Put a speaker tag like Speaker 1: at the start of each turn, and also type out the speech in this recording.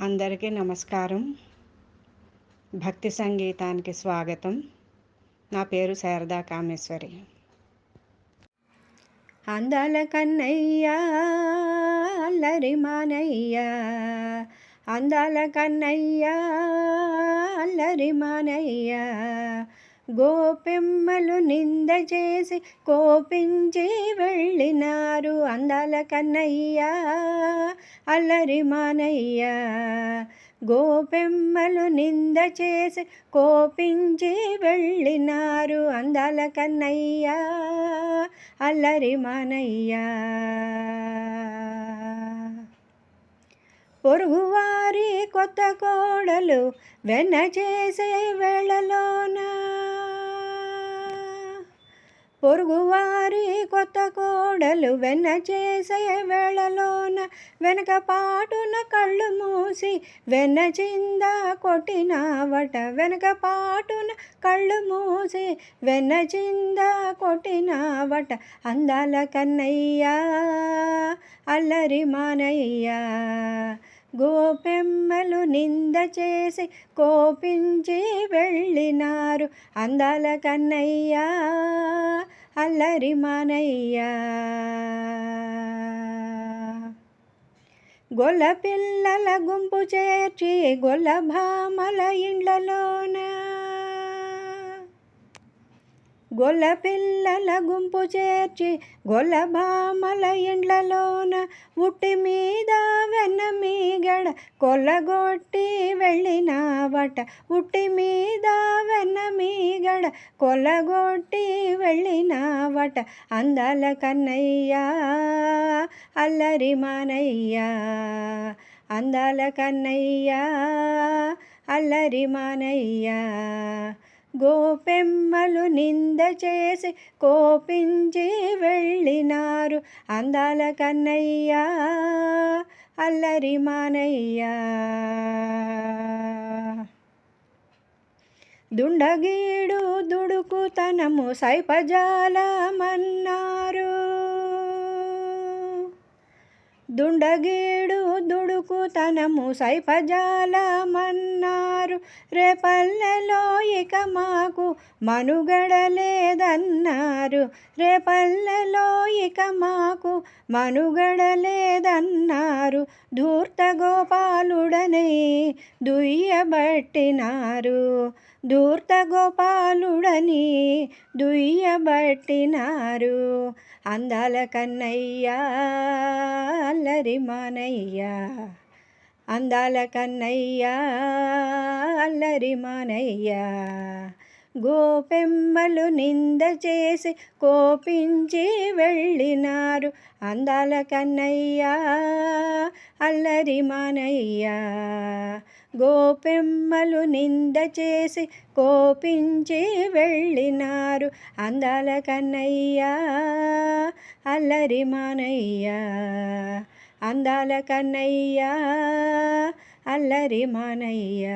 Speaker 1: అందరికీ నమస్కారం. భక్తి సంగీతానికి స్వాగతం. నా పేరు శారదా కామేశ్వరి. అందాల కన్నయ్య అల్లరి మానయ్య, అందాల కన్నయ్య అల్లరి మానయ్య, గోపెమ్మలు నింద చేసి కోపించి వెళ్ళినారు. అందాల కన్నయ్య అల్లరి మానయ్య, గోపెమ్మలు నింద చేసి కోపించి వెళ్ళినారు. అందాల కన్నయ్య అల్లరి మానయ్య, పొరుగువారి కొత్త కోడలు వెన్న చేసే వేళలోన, పొరుగువారి కొత్త కోడలు వెన్న చేసే వేళలోన, వెనక పాటున కళ్ళు మూసి వెన్న చింద కొట్టినావట. వెనక పాటున కళ్ళు మూసి వెన్న చింద కొట్టినావట. అందాల కన్నయ్య అల్లరి మానయ్య, గోపెమ్మలు నింద చేసి కోపించి వెళ్ళినారు. అందాల కన్నయ్య అల్లరి మానయ్య, గొల్ల పిల్లల గుంపు చేర్చి గొల్ల భామల ఇండ్లలోన, గొల్ల పిల్లల గుంపు చేర్చి గొల్ల భామల ఇండ్లలోన, ఉట్టి మీద వెన్న మీగడ కొల్లగొట్టి వెళ్ళినావట. ఉట్టి మీద వెన్న మీగడ కొల్లగొట్టి వెళ్ళినావట. అందాల కన్నయ్య అల్లరి మానయ్య, అందాల కన్నయ్య అల్లరి మానయ్య, గోపెమ్మలు నింద చేసి కోపించి వెళ్ళినారు. అందాల కన్నయ్య అల్లరి మానయ్య, దుండగీడు దుడుకుతనము సైపజాలమన్నారు. దుండగీడు దుడుకుతనము సైపజాలమన్నారు. రేపల్లెలో ఇక మాకు మనుగడలేదన్నారు. రేపల్లెలో ఇక మాకు మనుగడలేదన్నారు. ధూర్త గోపాలుడని దుయ్యబట్టినారు. ధూర్త గోపాలుడని దుయ్యబట్టినారు. అందాల కన్నయ్య అల్లరి మానయ్య, అందాల కన్నయ్య అల్లరి మానయ్య, గోపెమ్మలు నింద చేసి కోపించి వెళ్ళినారు. అందాల కన్నయ్య అల్లరి మానయ్య, గోపెమ్మలు నింద చేసి కోపించి వెళ్ళినారు. అందాల కన్నయ్య అల్లరి మానయ్య, అందాల కన్నయ్య అల్లరి మానయ్య.